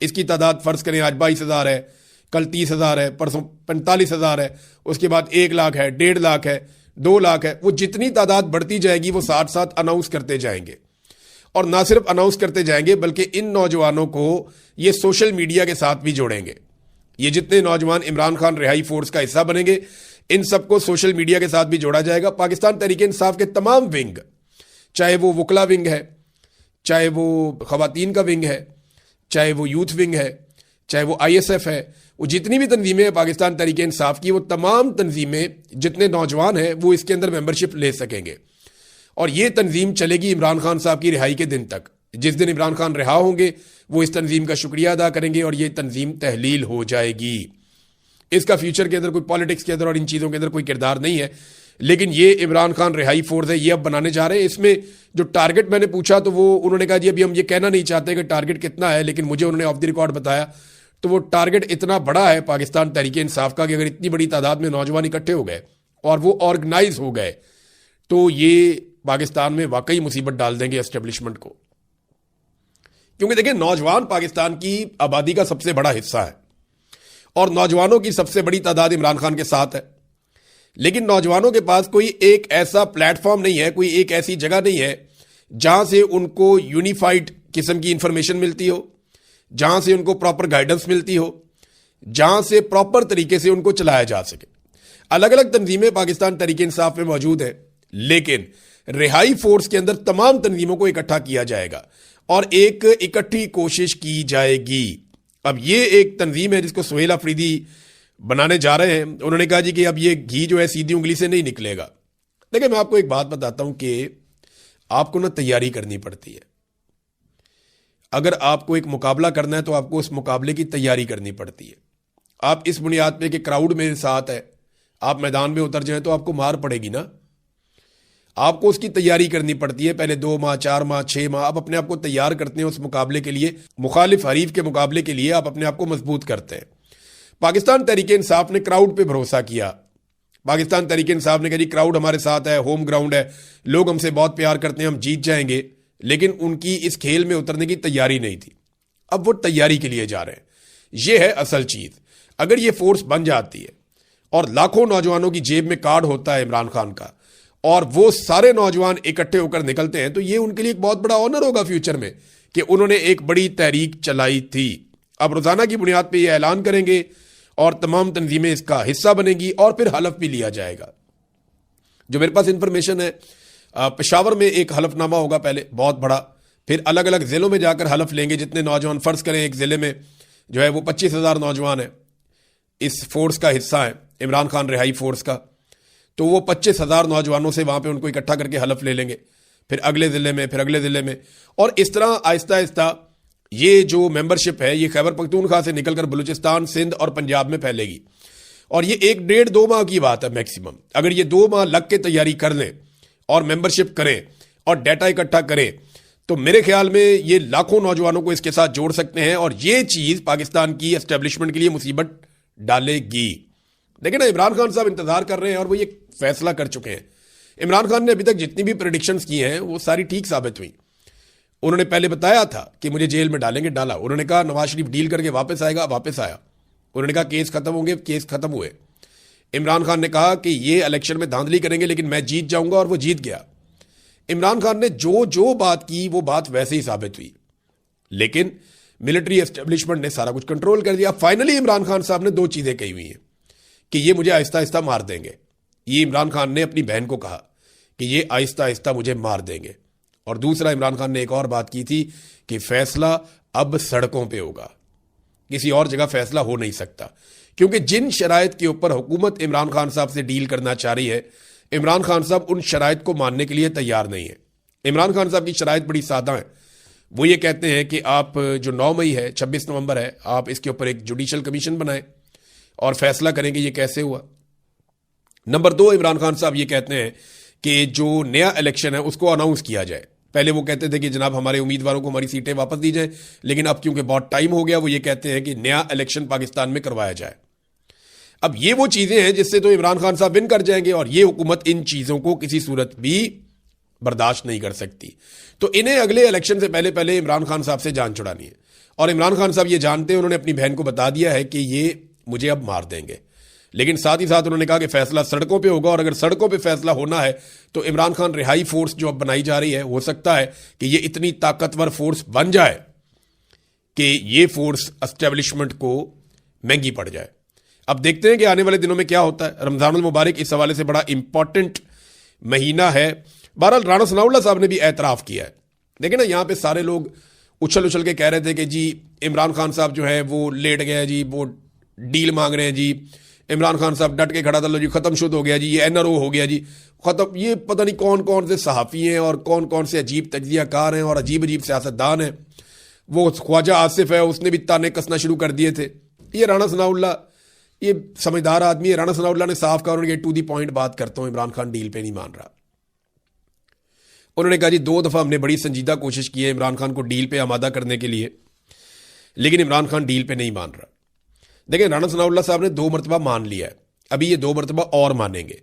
اس کی تعداد فرض کریں آج 22,000 ہے، کل 30,000 ہے، پرسوں 45,000 ہے، اس کے بعد 1 لاکھ ہے، 1.5 لاکھ ہے، 2 لاکھ ہے. وہ جتنی تعداد بڑھتی جائے گی وہ ساتھ ساتھ اناؤنس کرتے جائیں گے. اور نہ صرف اناؤنس کرتے جائیں گے بلکہ ان نوجوانوں کو یہ سوشل میڈیا کے ساتھ بھی جوڑیں گے. یہ جتنے نوجوان عمران خان رہائی فورس کا حصہ بنیں گے ان سب کو سوشل میڈیا کے ساتھ بھی جوڑا جائے گا. پاکستان تحریک انصاف کے تمام ونگ، چاہے وہ وکلا ونگ ہے، چاہے وہ خواتین کا ونگ ہے، چاہے وہ یوتھ ونگ ہے، چاہے وہ ISF ہے، وہ جتنی بھی تنظیمیں ہیں پاکستان تحریک انصاف کی، وہ تمام تنظیمیں جتنے نوجوان ہیں وہ اس کے اندر ممبرشپ لے سکیں گے. اور یہ تنظیم چلے گی عمران خان صاحب کی رہائی کے دن تک. جس دن عمران خان رہا ہوں گے وہ اس تنظیم کا شکریہ ادا کریں گے اور یہ تنظیم تحلیل ہو جائے گی. اس کا فیوچر کے اندر کوئی پالیٹکس کے اندر اور ان چیزوں کے اندر کوئی کردار نہیں ہے، لیکن یہ عمران خان رہائی فورس ہے، یہ اب بنانے جا رہے ہیں. اس میں جو ٹارگٹ میں نے پوچھا تو وہ انہوں نے کہا جی ابھی ہم یہ کہنا نہیں چاہتے کہ ٹارگٹ کتنا ہے، لیکن مجھے انہوں نے آف دی ریکارڈ بتایا تو وہ ٹارگٹ اتنا بڑا ہے پاکستان تحریک انصاف کا کہ اگر اتنی بڑی تعداد میں نوجوان اکٹھے ہو گئے اور وہ آرگنائز ہو گئے تو یہ پاکستان میں واقعی مصیبت ڈال دیں گے اسٹیبلشمنٹ کو. کیونکہ دیکھیں نوجوان پاکستان کی آبادی کا سب سے بڑا حصہ ہے اور نوجوانوں کی سب سے بڑی تعداد عمران خان کے ساتھ ہے، لیکن نوجوانوں کے پاس کوئی ایک ایسا پلیٹ فارم نہیں ہے، کوئی ایک ایسی جگہ نہیں ہے جہاں سے ان کو یونیفائڈ قسم کی انفارمیشن ملتی ہو، جہاں سے ان کو پراپر گائیڈنس ملتی ہو، جہاں سے پراپر طریقے سے ان کو چلایا جا سکے. الگ الگ تنظیمیں پاکستان تحریک انصاف میں موجود ہیں، لیکن رہائی فورس کے اندر تمام تنظیموں کو اکٹھا کیا جائے گا اور ایک اکٹھی کوشش کی جائے گی. اب یہ ایک تنظیم ہے جس کو سہیل آفریدی بنانے جا رہے ہیں. انہوں نے کہا جی کہ اب یہ گھی جو ہے سیدھی انگلی سے نہیں نکلے گا. دیکھیں میں آپ کو ایک بات بتاتا ہوں کہ آپ کو تیاری کرنی پڑتی ہے. اگر آپ کو ایک مقابلہ کرنا ہے تو آپ کو اس مقابلے کی تیاری کرنی پڑتی ہے. آپ اس بنیاد پہ کہ کراؤڈ میرے ساتھ ہے آپ میدان میں اتر جائیں تو آپ کو مار پڑے گی نا. آپ کو اس کی تیاری کرنی پڑتی ہے. پہلے 2 ماہ 4 ماہ 6 ماہ آپ اپنے آپ کو تیار کرتے ہیں اس مقابلے کے لیے، مخالف حریف کے مقابلے کے لیے آپ اپنے آپ کو مضبوط کرتے ہیں. پاکستان تحریک انصاف نے کراؤڈ پہ بھروسہ کیا. پاکستان تحریک انصاف نے کہا جی کراؤڈ ہمارے ساتھ ہے، ہوم گراؤنڈ ہے، لوگ ہم سے بہت پیار کرتے ہیں، ہم جیت جائیں گے. لیکن ان کی اس کھیل میں اترنے کی تیاری نہیں تھی. اب وہ تیاری کے لیے جا رہے ہیں. یہ ہے اصل چیز. اگر یہ فورس بن جاتی ہے اور لاکھوں نوجوانوں کی جیب میں کارڈ ہوتا ہے عمران خان کا اور وہ سارے نوجوان اکٹھے ہو کر نکلتے ہیں تو یہ ان کے لیے ایک بہت بڑا آنر ہوگا فیوچر میں کہ انہوں نے ایک بڑی تحریک چلائی تھی. اب روزانہ کی بنیاد پہ یہ اعلان کریں گے اور تمام تنظیمیں اس کا حصہ بنیں گی اور پھر حلف بھی لیا جائے گا. جو میرے پاس انفارمیشن ہے پشاور میں ایک حلف نامہ ہوگا پہلے بہت بڑا، پھر الگ الگ ضلعوں میں جا کر حلف لیں گے. جتنے نوجوان فرض کریں ایک ضلع میں جو ہے وہ 25,000 نوجوان ہیں اس فورس کا حصہ ہیں عمران خان رہائی فورس کا، تو وہ 25,000 نوجوانوں سے وہاں پہ ان کو اکٹھا کر کے حلف لے لیں گے. پھر اگلے ضلع میں، پھر اگلے ضلع میں، اور اس طرح آہستہ آہستہ یہ جو ممبرشپ ہے یہ خیبر پختونخوا سے نکل کر بلوچستان، سندھ اور پنجاب میں پھیلے گی. اور یہ 1.5-2 ماہ کی بات ہے میکسیمم. اگر یہ 2 ماہ لگ کے تیاری کر لیں اور ممبرشپ کریں اور ڈیٹا اکٹھا کریں تو میرے خیال میں یہ لاکھوں نوجوانوں کو اس کے ساتھ جوڑ سکتے ہیں اور یہ چیز پاکستان کی اسٹیبلشمنٹ کے لیے مصیبت ڈالے گی. لیکن عمران خان صاحب انتظار کر رہے ہیں اور وہ یہ فیصلہ کر چکے ہیں. عمران خان نے ابھی تک جتنی بھی پریڈکشنز کی ہیں وہ ساری ٹھیک ثابت ہوئی. انہوں نے پہلے بتایا تھا کہ مجھے جیل میں ڈالیں گے، ڈالا. انہوں نے کہا نواز شریف ڈیل کر کے واپس آئے گا، واپس آیا. انہوں نے کہا کیس ختم ہوں گے، کیس ختم ہوئے. عمران خان نے کہا کہ یہ الیکشن میں دھاندلی کریں گے لیکن میں جیت جاؤں گا اور وہ جیت گیا. عمران خان نے جو بات کی وہ بات ویسے ہی ثابت ہوئی، لیکن ملٹری اسٹیبلشمنٹ نے سارا کچھ کنٹرول کر دیا. فائنلی عمران خان صاحب نے 2 چیزیں کہی ہوئی ہیں کہ یہ مجھے آہستہ آہستہ مار دیں گے. یہ عمران خان نے اپنی بہن کو کہا کہ یہ آہستہ آہستہ مجھے مار دیں گے. اور دوسرا عمران خان نے ایک اور بات کی تھی کہ فیصلہ اب سڑکوں پہ ہوگا، کسی اور جگہ فیصلہ ہو نہیں سکتا. کیونکہ جن شرائط کے اوپر حکومت عمران خان صاحب سے ڈیل کرنا چاہ رہی ہے عمران خان صاحب ان شرائط کو ماننے کے لیے تیار نہیں ہے. عمران خان صاحب کی شرائط بڑی سادہ ہیں. وہ یہ کہتے ہیں کہ آپ جو 9 مئی ہے 26 نومبر ہے آپ اس کے اوپر ایک جوڈیشل کمیشن بنائیں اور فیصلہ کریں کہ یہ کیسے ہوا. نمبر 2 عمران خان صاحب یہ کہتے ہیں کہ جو نیا الیکشن ہے اس کو اناؤنس کیا جائے. پہلے وہ کہتے تھے کہ جناب ہمارے امیدواروں کو ہماری سیٹیں واپس دی جائیں، لیکن اب کیونکہ بہت ٹائم ہو گیا وہ یہ کہتے ہیں کہ نیا الیکشن پاکستان میں کروایا جائے. اب یہ وہ چیزیں ہیں جس سے تو عمران خان صاحب ون کر جائیں گے اور یہ حکومت ان چیزوں کو کسی صورت بھی برداشت نہیں کر سکتی. تو انہیں اگلے الیکشن سے پہلے عمران خان صاحب سے جان چھڑانی ہے اور عمران خان صاحب یہ جانتے ہیں, انہوں نے اپنی بہن کو بتا دیا ہے کہ یہ مجھے اب مار دیں گے, لیکن ساتھ ہی ساتھ انہوں نے کہا کہ فیصلہ سڑکوں پہ ہوگا, اور اگر سڑکوں پہ فیصلہ ہونا ہے تو عمران خان رہائی فورس جو اب بنائی جا رہی ہے, ہو سکتا ہے کہ یہ اتنی طاقتور فورس بن جائے کہ یہ فورس اسٹیبلشمنٹ کو مہنگی پڑ جائے. اب دیکھتے ہیں کہ آنے والے دنوں میں کیا ہوتا ہے. رمضان المبارک اس حوالے سے بڑا امپورٹنٹ مہینہ ہے. بہرحال رانا ثناء اللہ صاحب نے بھی اعتراف کیا ہے. دیکھیں نا, یہاں پہ سارے لوگ اچھل کے کہہ رہے تھے کہ جی عمران خان صاحب جو ہے وہ لیٹ گئے, جی وہ ڈیل مانگ رہے ہیں, جی عمران خان صاحب ڈٹ کے کھڑا تھا, جی ختم شد ہو گیا, جی یہ NRO ہو گیا, جی ختم. یہ پتہ نہیں کون کون سے صحافی ہیں اور کون کون سے عجیب تجزیہ کار ہیں اور عجیب سیاستدان ہیں. وہ خواجہ آصف ہے, اس نے بھی تانے کسنا شروع کر دیے تھے. یہ رانا ثناء اللہ یہ سمجھدار آدمی ہے. رانا ثناء اللہ نے صاف کہا, اور یہ ٹو دی پوائنٹ بات کرتا ہوں, عمران خان ڈیل پہ نہیں مان رہا. انہوں نے کہا جی 2 دفعہ ہم نے بڑی سنجیدہ کوشش کی ہے عمران خان کو ڈیل پہ آمادہ کرنے کے لیے, لیکن عمران خان ڈیل پہ نہیں مان رہا. دیکھیں رانا ثناء اللہ صاحب نے 2 مرتبہ مان لیا ہے, ابھی یہ 2 مرتبہ اور مانیں گے.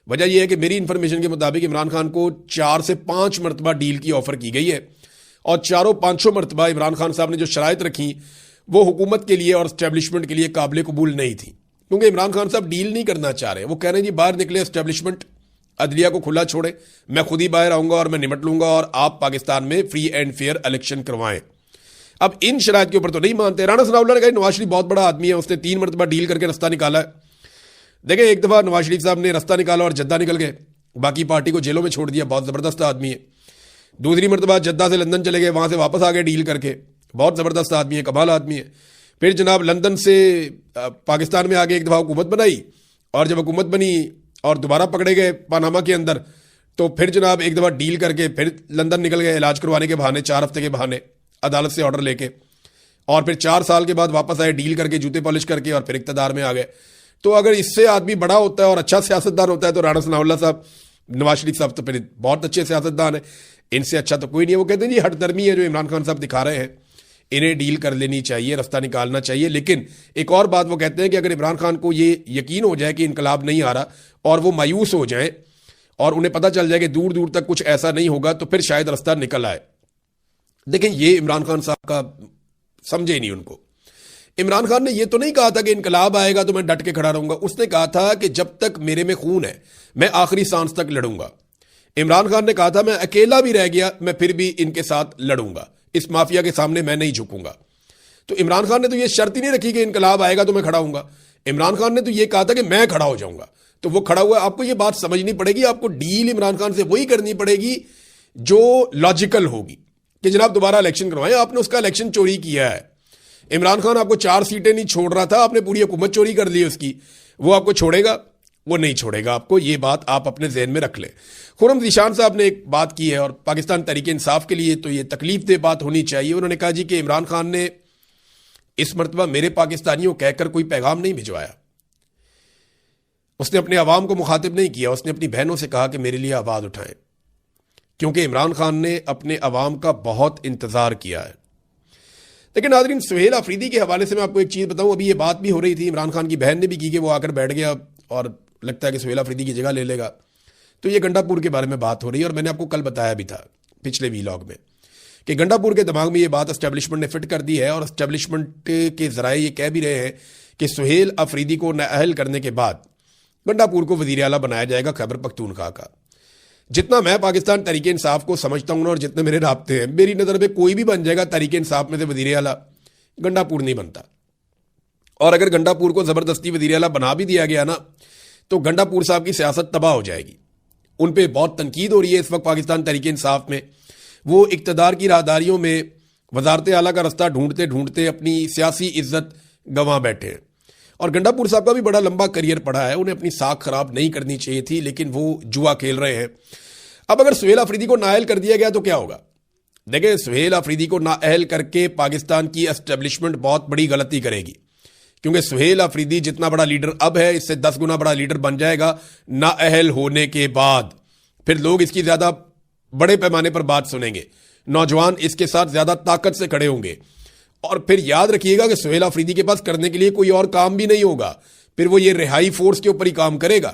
وجہ یہ ہے کہ میری انفارمیشن کے مطابق عمران خان کو 4 سے 5 مرتبہ ڈیل کی آفر کی گئی ہے, اور 4-5 مرتبہ عمران خان صاحب نے جو شرائط رکھی وہ حکومت کے لیے اور اسٹیبلشمنٹ کے لیے قابل قبول نہیں تھی, کیونکہ عمران خان صاحب ڈیل نہیں کرنا چاہ رہے. وہ کہہ رہے ہیں جی باہر نکلے اسٹیبلشمنٹ, عدلیہ کو کھلا چھوڑے, میں خود ہی باہر آؤں گا اور میں نمٹ لوں گا, اور آپ پاکستان میں فری اینڈ فیئر الیکشن کروائیں. اب ان شرائط کے اوپر تو نہیں مانتے. رانا ثناء اللہ نے کہا نواز شریف بہت بڑا آدمی ہے, اس نے 3 مرتبہ ڈیل کر کے رستہ نکالا ہے. دیکھیں ایک دفعہ نواز شریف صاحب نے رستہ نکالا اور جدہ نکل گئے, باقی پارٹی کو جیلوں میں چھوڑ دیا, بہت زبردست آدمی ہے. دوسری مرتبہ جدہ سے لندن چلے گئے, وہاں سے واپس آ گئے ڈیل کر کے, بہت زبردست آدمی ہے, کمال آدمی ہے. پھر جناب لندن سے پاکستان میں آگے ایک دفعہ حکومت بنائی, اور جب حکومت بنی اور دوبارہ پکڑے گئے پاناما کے اندر, تو پھر جناب ایک دفعہ ڈیل کر کے پھر لندن نکل گئے علاج کروانے کے بہانے, 4 ہفتے کے بہانے, عدالت سے آرڈر لے کے, اور پھر 4 سال کے بعد واپس آئے ڈیل کر کے, جوتے پالش کر کے, اور پھر اقتدار میں آ گئے. تو اگر اس سے آدمی بڑا ہوتا ہے اور اچھا سیاستدان ہوتا ہے تو رانا ثناء اللہ صاحب, نواز شریف صاحب تو پھر بہت اچھے سیاستدان ہیں, ان سے اچھا تو کوئی نہیں ہے. وہ کہتے ہیں جی ہٹ درمی ہے جو عمران خان صاحب دکھا رہے ہیں, انہیں ڈیل کر لینی چاہیے, رستہ نکالنا چاہیے. لیکن ایک اور بات وہ کہتے ہیں کہ اگر عمران خان کو یہ یقین ہو جائے کہ انقلاب نہیں آ رہا, اور وہ مایوس ہو جائیں, اور انہیں پتہ چل جائے کہ دور دور تک کچھ ایسا نہیں ہوگا, تو پھر شاید رستہ نکل آئے. دیکھیں یہ عمران خان صاحب کا سمجھے ہی نہیں ان کو. عمران خان نے یہ تو نہیں کہا تھا کہ انقلاب آئے گا تو میں ڈٹ کے کھڑا رہوں گا. اس نے کہا تھا کہ جب تک میرے میں خون ہے میں آخری سانس تک لڑوں گا. عمران خان نے کہا تھا میں اکیلا بھی رہ گیا میں پھر بھی ان کے ساتھ لڑوں گا, اس مافیا کے سامنے میں نہیں جھکوں گا. تو عمران خان نے تو یہ شرط ہی نہیں رکھی کہ انقلاب آئے گا تو میں کھڑا ہوں گا. عمران خان نے تو یہ کہا تھا کہ میں کھڑا ہو جاؤں گا. تو وہ کھڑا ہوا. آپ کو یہ بات سمجھنی پڑے گی, آپ کو ڈیل عمران خان سے وہی کرنی پڑے گی جو لاجیکل ہوگی کہ جناب دوبارہ الیکشن کروائیں. آپ نے اس کا الیکشن چوری کیا ہے. عمران خان آپ کو 4 سیٹیں نہیں چھوڑ رہا تھا, آپ نے پوری حکومت چوری کر لی اس کی. وہ آپ کو چھوڑے گا؟ وہ نہیں چھوڑے گا آپ کو. یہ بات آپ اپنے ذہن میں رکھ لیں. خرم ذیشان صاحب نے ایک بات کی ہے, اور پاکستان تحریک انصاف کے لیے تو یہ تکلیف دہ بات ہونی چاہیے. انہوں نے کہا جی کہ عمران خان نے اس مرتبہ میرے پاکستانیوں کہہ کر کوئی پیغام نہیں بھجوایا. اس نے اپنے عوام کو مخاطب نہیں کیا, اس نے اپنی بہنوں سے کہا کہ میرے لیے آواز اٹھائیں, کیونکہ عمران خان نے اپنے عوام کا بہت انتظار کیا ہے. لیکن ناظرین, سہیل آفریدی کے حوالے سے میں آپ کو ایک چیز بتاؤں. ابھی یہ بات بھی ہو رہی تھی, عمران خان کی بہن نے بھی کی کہ وہ آ کر بیٹھ گیا اور لگتا ہے کہ سہیل آفریدی کی جگہ لے لے گا. تو یہ گنڈا پور کے بارے میں بات ہو رہی ہے, اور میں نے آپ کو کل بتایا بھی تھا پچھلے ویلاگ میں کہ گنڈا پور کے دماغ میں یہ بات اسٹیبلشمنٹ نے فٹ کر دی ہے, اور اسٹیبلشمنٹ کے ذرائع یہ کہہ بھی رہے ہیں کہ سہیل آفریدی کو نااہل کرنے کے بعد گنڈا پور کو وزیر اعلیٰ بنایا جائے گا خیبر پختونخوا کا. جتنا میں پاکستان تحریک انصاف کو سمجھتا ہوں اور جتنے میرے رابطے ہیں, میری نظر میں کوئی بھی بن جائے گا تحریک انصاف میں سے وزیر اعلیٰ, گنڈا پور نہیں بنتا. اور اگر گنڈا پور کو زبردستی وزیر اعلیٰ بنا بھی دیا گیا نا, تو گنڈا پور صاحب کی سیاست تباہ ہو جائے گی. ان پہ بہت تنقید ہو رہی ہے اس وقت پاکستان تحریک انصاف میں. وہ اقتدار کی راہداریوں میں وزارت اعلیٰ کا رستہ ڈھونڈتے ڈھونڈتے اپنی سیاسی عزت گنوا بیٹھے ہیں. اور گنڈا پور صاحب کا بھی بڑا لمبا کریئر پڑا ہے, انہیں اپنی ساکھ خراب نہیں کرنی چاہیے تھی, لیکن وہ جوا کھیل رہے ہیں. اب اگر سہیل آفریدی کو نااہل کر دیا گیا تو کیا ہوگا؟ دیکھیں, سہیل آفریدی کو نااہل کر کے پاکستان کی اسٹیبلشمنٹ بہت بڑی غلطی کرے گی, کیونکہ سہیل آفریدی جتنا بڑا لیڈر اب ہے اس سے 10 گنا بڑا لیڈر بن جائے گا نااہل ہونے کے بعد. پھر لوگ اس کی زیادہ بڑے پیمانے پر بات سنیں گے, نوجوان اس کے ساتھ زیادہ طاقت سے کھڑے ہوں گے. اور پھر یاد رکھیے گا کہ سہیل آفریدی کے پاس کرنے کے لیے کوئی اور کام بھی نہیں ہوگا, پھر وہ یہ رہائی فورس کے اوپر ہی کام کرے گا.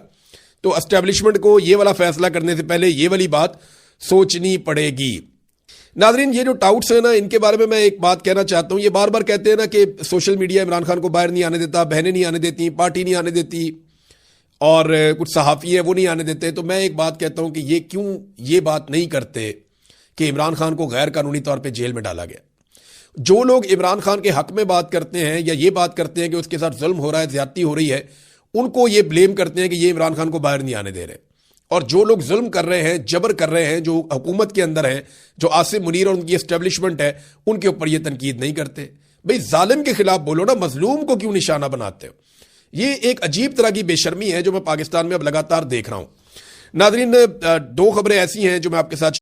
تو اسٹیبلشمنٹ کو یہ والا فیصلہ کرنے سے پہلے یہ والی بات سوچنی پڑے گی. ناظرین یہ جو ٹاؤٹس ہیں نا ان کے بارے میں ایک بات کہنا چاہتا ہوں. یہ بار بار کہتے ہیں نا کہ سوشل میڈیا عمران خان کو باہر نہیں آنے دیتا, بہنیں نہیں آنے دیتی, پارٹی نہیں آنے دیتی, اور کچھ صحافی ہیں وہ نہیں آنے دیتے. تو میں ایک بات کہتا ہوں کہ یہ کیوں یہ بات نہیں کرتے کہ عمران خان کو غیر قانونی طور پہ جیل میں ڈالا گیا. جو لوگ عمران خان کے حق میں بات کرتے ہیں یا یہ بات کرتے ہیں کہ اس کے ساتھ ظلم ہو رہا ہے, زیادتی ہو رہی ہے, ان کو یہ بلیم کرتے ہیں کہ یہ عمران خان کو باہر نہیں آنے دے رہے. اور جو لوگ ظلم کر رہے ہیں, جبر کر رہے ہیں, جو حکومت کے اندر ہیں, جو عاصم منیر اور ان کی اسٹیبلشمنٹ ہے, ان کے اوپر یہ تنقید نہیں کرتے. بھئی ظالم کے خلاف بولو نا, مظلوم کو کیوں نشانہ بناتے ہو؟ یہ ایک عجیب طرح کی بے شرمی ہے جو میں پاکستان میں اب لگاتار دیکھ رہا ہوں. ناظرین, دو خبریں ایسی ہیں جو میں آپ کے ساتھ